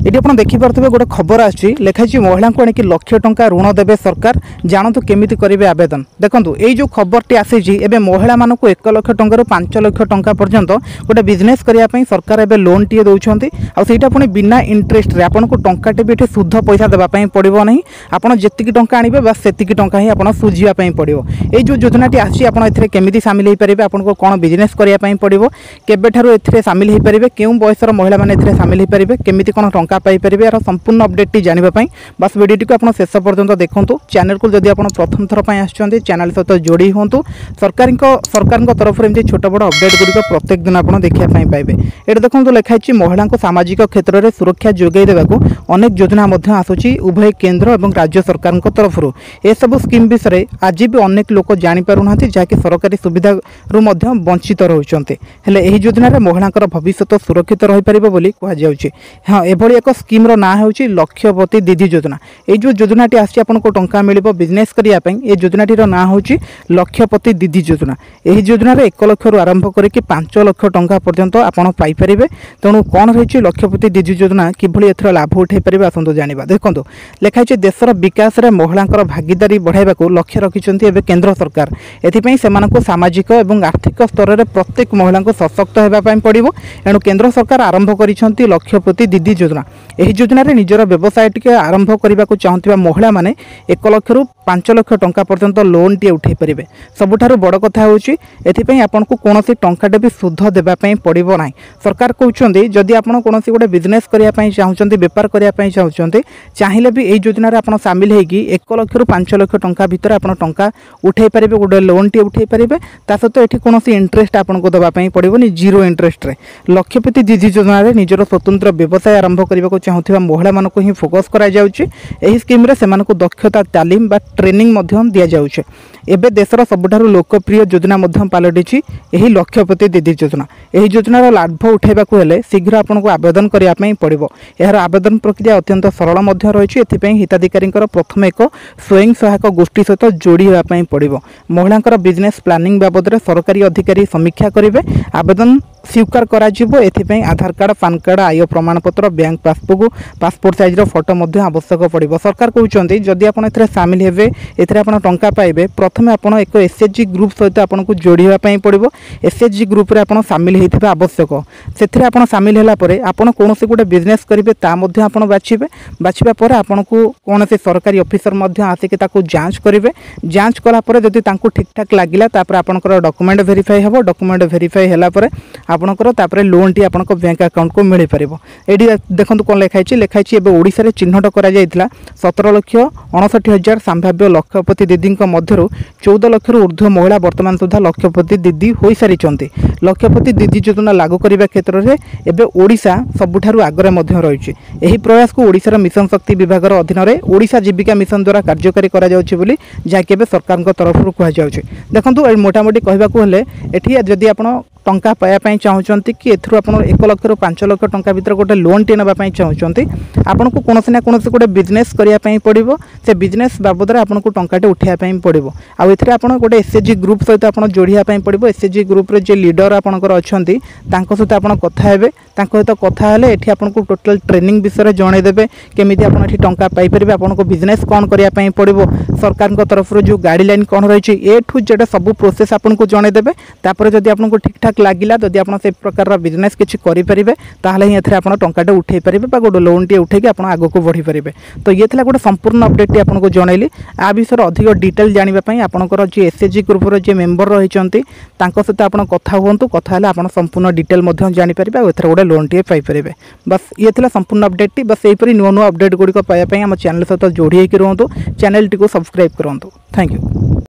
ये आप देखिपे गोटे खबर आखाई महिला को आणिक लक्ष टंका ऋण देवे सरकार जानतु केमिति करेंगे आवेदन। देखो ये जो खबर आसी महिला मानक 1 लाख टंकार 5 लाख टंका पर्यंत गोटे बिजनेस करने सरकार एवं लोन टे दौरान आईटा पुणी बिना इंटरेस्ट रे आपन को टंकाटे भी ये शुद्ध पैसा देवाई पड़ो ना। आपड़ जी टंका आने बस से टंका ही आप सुझावाई पड़ो। ये जो योजनाटी आसी केमिति सामिल हो पारे आपको कौन बिजनेस करने पड़ो केबेठारु एथिरे सामिल हो पारे क्यों बयसर महिला मैंने एथिरे सामिल हो पारे केमिति कौन टंका पाइपर यार संपूर्ण अपडेट जानापी बस वीडियो को आप शेष पर्यंत देखूँ। चैनल को जदि आप प्रथम थर पर आसुँच चैनल सहित जोड़ी हूँ। सरकार तरफ एमती छोट बड़ अपडेट गुड़िक प्रत्येक दिन आप देखापी पाइबे। ये देखो लिखाई महिला सामाजिक क्षेत्र में सुरक्षा जोगाई देवाक अनेक योजना आसूची उभय केंद्र और राज्य सरकार तरफ ए सब स्कीम विषय आज भी अनेक लोक जापर ना जहाँकि सरकारी सुविधा वंचित रोचते यही योजन महिला भविष्य सुरक्षित रही पार कहुच्छे। हाँ एभली एक स्कीम ना हूँ लक्षपति दीदी योजना। ये जो योजनाटी आसी आपको टंका मिल बिजनेस करने ये योजनाटी ना हूँ लक्षपति दीदी योजना। यही योजन 1 लाख रु आरंभ करके 5 लाख टंका पर्यंत आपड़ पाइपर। तेणु कौन रही लक्षपति दीदी योजना किभली एथर लाभ उठाई पारे आसतु जाना। देखो लिखाई देशर विकास में महिला भागीदारी बढ़ाइबा लक्ष्य रखिंट केंद्र सरकार। एथिपाई सेमानकु सामाजिक और आर्थिक स्तर में प्रत्येक महिला को सशक्त होगापी पड़ो। एणु केंद्र सरकार आरंभ करिसेंती लक्षपति दीदी योजना। यही योजन निजर व्यवसाय टी आरंभ करने को चाहूबा महिला माने 1 लाख रु 5 लाख टंका पर्यंत लोन टी उठाई पारे। सबुठारु बड़ कथा होची एथिपाई आपनको कोनोसी टंकाटे भी शुद्ध देवाई पड़ो ना। सरकार कहते जदि आप कोनोसी गोटे बिजनेस करने चाहते बेपार करने चाहते चाहिए भी यही योजन आप सामिल होगी 1 लाख रु 5 लाख टंका भितर आप टंका उठाई पारे गोटे लोन टी उठाई पारे। ता सहित ये कौन इंटरेस्ट आपको देवाई पड़ोनी जीरो इंटरेस्ट रे। लक्षपति दीदी योजन निजर स्वतंत्र व्यवसाय आरंभ करने को चाहूबा महिला मानक ही फोकस करा जाउछि। एही स्कीम रे सेमानकु दक्षता तालीम बा ट्रेनिंग मध्यम दिया जाउछि। एबे देशर सबुठारु लोकप्रिय योजना मध्यम पालटिछि एही लक्षपति दीदी योजना। एही योजनार लाभ उठाइबाकु हेले शीघ्र आपनको आवेदन करिया पई पड़िबो। एहार आवेदन प्रक्रिया अत्यंत सरल मध्य रहिछि। एथिपई हिताधिकारींकर प्रथम एक स्वयं सहायक गोष्ठी सहित जोड़ी होगा पई पड़िबो। महिलांकर बिजनेस प्लानिंग बाबद रे सरकारी अधिकारी समीक्षा करिवे। आवेदन स्वीकार करा जिवो। एथिपई आधार कार्ड पान कार्ड आय प्रमाण पत्र bank passbook passport size photo मध्य आवश्यक पड़ो। सरकार कहते जदि आप सामिल हेबे एथिरे आपण टंका पाइबे प्रथमे आपण एक एसएचजी ग्रुप सहित आपको जोड़िया पड़ो। एसएचजी ग्रुप रे आपण सामिल होइथिबा आवश्यक। सेथिरे आपण सामिल होला परे आपण कोनोसी गोटे बिजनेस करिवे ता मध्य आपण बाछिबा परे आपनको कोनोसी सरकारी ऑफिसर मध्य आसिक ताको जांच करिवे। जांच कला परे जदि तांको ठीक ठाक लागिला तापर आपनकर डॉक्यूमेंट वेरीफाई हेबो। डॉक्यूमेंट वेरीफाई होला परे आपनकर तापर लोन टी आपनक बैंक अकाउंट को मिल पारिबो। एडी देखंतु कोन लेखाइछि एबे ओडिसा रे चिन्हट करा जायतिला 17,59,000 संभाव्य लक्षपति दीदी मध्यरु 14 लाख रु ऊर्ध्व महिला वर्तमान सुधा लक्षपति दीदी हो सारी। लक्षपति दीदी योजना लागू करने क्षेत्र में एवं ओडिशा सबुठारु आगरे मध्य रही। यही प्रयास को ओडिशार मिशन शक्ति विभाग अधीन में ओडिशा जीविका मिशन द्वारा कार्यकारी करा जाउछि बोली जहाँकि सरकार तरफ कहुच्छे। देखो मोटामोटी कहवाक हेले एठी जदि आपण टंका पाइबापी चाहूँगी कि एथुरु आप 1 लाख रु 5 लाख टंका भीतर गोटे लोन टे नापी चाहूँगी आपन को कौन ना कौन गोटे बिजनेस करने पड़ो। से बिजनेस बाबद में आपको टंकाटे उठाइवाई पड़ो। आउ एथिरे आपण गोटे एसएचजी ग्रुप सहित आप जोड़ापी पड़ो। एसएचजी ग्रुप रे जे लीडर आपंकर अच्छा सहित आप कथा हेबे। सहित कथा हेले एठी आपको टोटल ट्रेनिंग विषय जनईदेवे केमिति आप टंका पाइपर आपको बिजनेस कौन करने पड़ो। सरकार तरफ जो गाइडलाइन कौन रही ए ठू जेड सब प्रोसेस आपको जनईदेवे। तापर जदि आपको ठीक ठाक लगिला जदि आप से प्रकार बिजनेस किसी करेंगे ताहले ही एथिरे आपण टंकाटे उठे पारे गोटे लोन टी उठे आप आग को बढ़ी पारे। तो ये था गोटे संपूर्ण अपडेट आपको जनइली। आ विषय अधिक डिटेल जानापी आपंकर जी एसएचजी ग्रुप जे मेम्बर रही सहित आप कथा हूँ। कथा आप संपूर्ण डिटेल जानीपारे और एथर गोटे लोन टी पाइपर। बस ये था संपूर्ण अपडेट। बस यहीपरि नुआ नुआ अपडेट गुड़िक पाइबापी आम चैनल सहित जोड़ी होकर रुहतु। चैनल टी को सब्सक्राइब करूँ। Thank you.